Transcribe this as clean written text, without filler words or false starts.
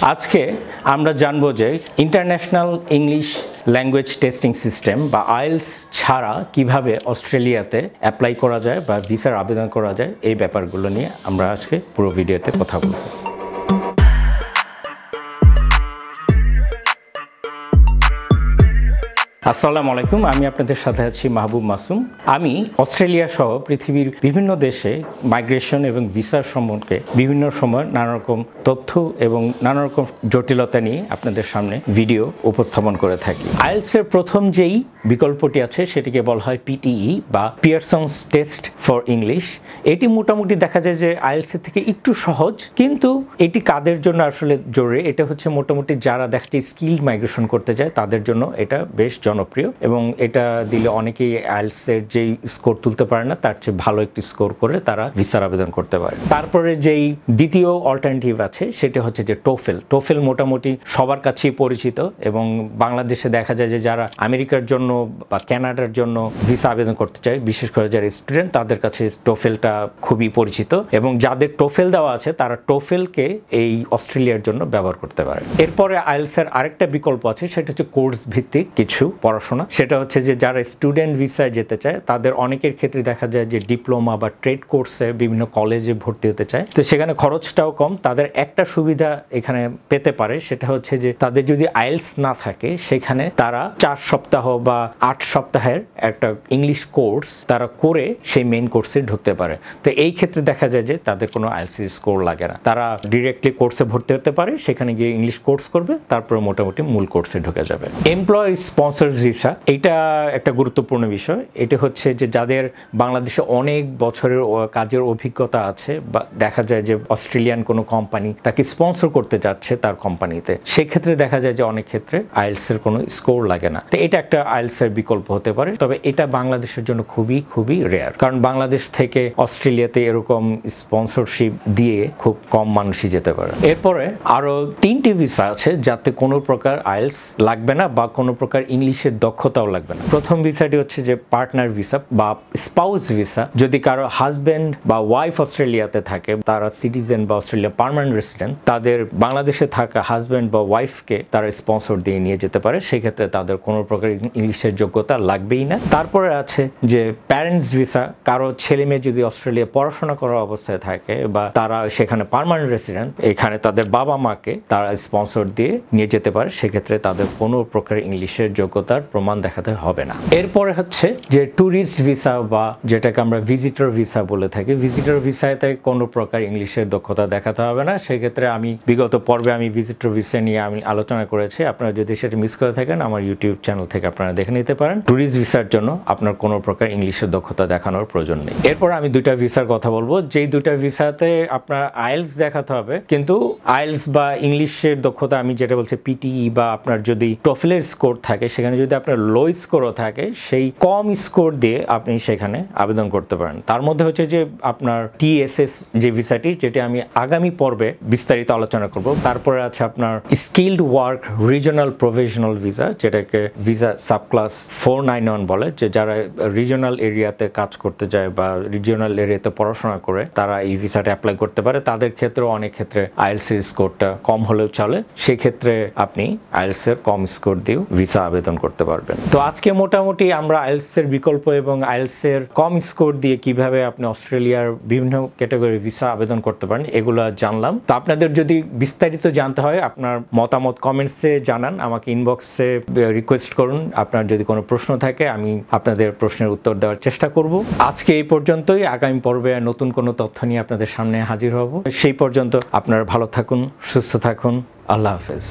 আজকে আমরা জানবো যে international English language testing system বা আইএলস ছাড়া কিভাবে অস্ট্রেলিয়াতে অ্যাপ্লাই করা যায় বা ভিসার আবেদন করা যায় এই ব্যাপারগুলো নিয়ে আমরা আজকে পুরো ভিডিওতে কথা বলবো। আসসালামু আলাইকুম, আমি আপনাদের সাথে আছি মাহবুব মাসুম। আমি অস্ট্রেলিয়া সহ পৃথিবীর বিভিন্ন দেশে মাইগ্রেশন এবং ভিসার সম্পর্কে বিভিন্ন সময় নানা রকম তথ্য এবং নানা রকম জটিলতা নিয়ে আপনাদের সামনে ভিডিও উপস্থাপন করে থাকি। আইএলসের প্রথম যেই বিকল্পটি আছে সেটিকে বলা হয় পিটিই বা পিয়ারসনস টেস্ট ফর ইংলিশ। এটি মোটামুটি দেখা যায় যে আইএলসের থেকে একটু সহজ, কিন্তু এটি কাদের জন্য আসলে জরুরি? এটা হচ্ছে মোটামুটি যারা দেখতে স্কিল্ড মাইগ্রেশন করতে যায় তাদের জন্য এটা বেশ জনপ্রিয়, এবং এটা দিলে অনেকেই আইএলসের যেই স্কোর তুলতে পারে না তার চেয়ে ভালো একটি স্কোর করে তারা ভিসার আবেদন করতে পারে। তারপরে যেই দ্বিতীয় অল্টারনেটিভ আছে সেটা হচ্ছে যে টোফেল। টোফেল মোটামুটি সবার কাছেই পরিচিত, এবং বাংলাদেশে দেখা যায় যে যারা আমেরিকার জন্য বা কানাডার জন্য ভিসা আবেদন করতে চায়, বিশেষ করে যারা স্টুডেন্ট, তাদের কাছে টোফেলটা খুবই পরিচিত, এবং যাদের টোফেল দেওয়া আছে তারা টোফেলকে এই অস্ট্রেলিয়ার জন্য ব্যবহার করতে পারে। এরপরে আইএলসের আরেকটা বিকল্প আছে, সেটা হচ্ছে কোর্স ভিত্তিক কিছু পড়াশোনা। সেটা হচ্ছে যে যারা স্টুডেন্ট ভিসায় যেতে চায় তাদের অনেকের ক্ষেত্রে দেখা যায় যে ডিপ্লোমা বা ট্রেড কোর্সে বিভিন্ন কলেজে ভর্তি হতে চায়, তো সেখানে খরচটাও কম। তাদের একটা সুবিধা এখানে পেতে পারে, সেটা হচ্ছে যে তাদের যদি আইএলস না থাকে সেখানে তারা 4 সপ্তাহ বা 8 সপ্তাহের একটা ইংলিশ কোর্স তারা করে সেই মেইন কোর্সে ঢুকতে পারে। তো এই ক্ষেত্রে দেখা যায় যে তাদের কোনো আইএলস স্কোর লাগে না, তারা ডিরেক্টলি কোর্সে ভর্তি হতে পারে, সেখানে গিয়ে ইংলিশ কোর্স করবে, তারপরে মোটামুটি মূল কোর্সে ঢুকে যাবে। এমপ্লয়ার স্পন্সর ভিসা, এটা একটা গুরুত্বপূর্ণ বিষয়। এটা হচ্ছে যে যাদের বাংলাদেশে অনেক বছরের কাজের অভিজ্ঞতা আছে, বা দেখা যায় যে অস্ট্রেলিয়ান কোনো কোম্পানি তাকে স্পন্সর করতে যাচ্ছে তার কোম্পানিতে, সেক্ষেত্রে দেখা যায় যে অনেক ক্ষেত্রে আইএলস এর কোনো স্কোর লাগে না। তো এটা একটা আইএলস এর বিকল্প হতে পারে, তবে এটা বাংলাদেশের জন্য খুবই রেয়ার, কারণ বাংলাদেশ থেকে অস্ট্রেলিয়াতে এরকম স্পন্সরশিপ দিয়ে খুব কম মানুষই যেতে পারে। এরপরে আরো 3টি ভিসা আছে যাতে কোনো প্রকার আইএলস লাগবে না বা কোনো প্রকার ইংলিশের দক্ষতাও লাগবে না। প্রথম ভিসাটি হচ্ছে যে পার্টনার ভিসা বা স্পাউস ভিসা। যদি কারো হাজব্যান্ড বা ওয়াইফ অস্ট্রেলিয়াতে থাকে, তারা সিটিজেন বা অস্ট্রেলিয়া পার্মানেন্ট রেসিডেন্ট, তাদের বাংলাদেশে থাকা হাজব্যান্ড বা ওয়াইফকে তারা স্পন্সর দিয়ে নিয়ে যেতে পারে, সেক্ষেত্রে তাদের কোনো প্রকার ইংলিশের যোগ্যতা লাগবেই না। তারপরে আছে যে প্যারেন্টস ভিসা। কারো ছেলে মেয়ে যদি অস্ট্রেলিয়া পড়াশোনা করার অবস্থায় থাকে বা তারা সেখানে পার্মানেন্ট রেসিডেন্ট, এখানে তাদের বাবা মাকে তারা স্পন্সর দিয়ে নিয়ে যেতে পারে, সেক্ষেত্রে তাদের কোনো প্রকার ইংলিশের যোগ্যতার প্রমাণ দেখাতে হবে না। এরপরে হচ্ছে যে ট্যুরিস্ট ভিসা বা যেটাকে আমরা ভিজিটর ভিসা বলে থাকি। ভিজিটর ভিসাতে কোনো প্রকার ইংলিশের দক্ষতা দেখাতে হবে না। সেক্ষেত্রে আমি বিগত পর্বে আমি ভিজিটর ভিসা নিয়ে আমি আলোচনা করেছি, আপনারা যদি সেটা মিস করে থাকেন আমার ইউটিউব চ্যানেল থেকে আপনারা দেখে নিতে পারেন। ট্যুরিস্ট ভিসার জন্য আপনার কোনো প্রকার ইংলিশের দক্ষতা দেখানোর প্রয়োজন নেই। এরপর আমি 2টা ভিসার কথা বলবো, যেই 2টা ভিসাতে আপনার আইএলস দেখাতে হবে, কিন্তু আইএলস বা ইংলিশের দক্ষতা আমি যেটা বলছি পিটিই বা আপনার যদি টোফেলের স্কোর থাকে, সেখানে যদি আপনার লো স্কোরও থাকে, সেই কম স্কোর দিয়ে আপনি সেখানে আবেদন করতে পারেন। তার মধ্যে হচ্ছে যে আপনার টিএসএস যে ভিসাটি, যেটি আমি আগামী পর্বে বিস্তারিত আলোচনা করব। তারপরে আছে আপনার skilled work regional professional visa, যেটাকে ভিসা সাবক্লাস 491 বলে, যে যারা রিজনাল এরিয়াতে কাজ করতে যায় বা রিজনাল এরিয়াতে পড়াশোনা করে তারা এই ভিসাটা অ্যাপ্লাই করতে পারে। তাদের ক্ষেত্রে অনেক ক্ষেত্রে আইএলস এর স্কোরটা কম হলেও চলে, সেক্ষেত্রে আপনি আইএলস এর কম স্কোর দিয়েও ভিসা আবেদন করতে পারবেন। তো আজকে মোটামুটি আমরা আইএলস এর বিকল্প এবং আইএলস এর কম স্কোর দিয়ে কিভাবে আপনি অস্ট্রেলিয়ার বিভিন্ন ক্যাটাগরি ভিসা আবেদন করতে পারেন এগুলো জানলাম। তো আপনাদের যদি বিস্তারিত জানতে হয় আপনার মতামত কমেন্টসে জানান, আমাকে ইনবক্সে রিকোয়েস্ট করুন। আপনার যদি কোনো প্রশ্ন থাকে আমি আপনাদের প্রশ্নের উত্তর দেওয়ার চেষ্টা করব। আজকে এই পর্যন্তই, আগামী পর্বে নতুন কোনো তথ্য নিয়ে আপনাদের সামনে হাজির হব। সেই পর্যন্ত আপনারা ভালো থাকুন, সুস্থ থাকুন, আল্লাহ হাফেজ।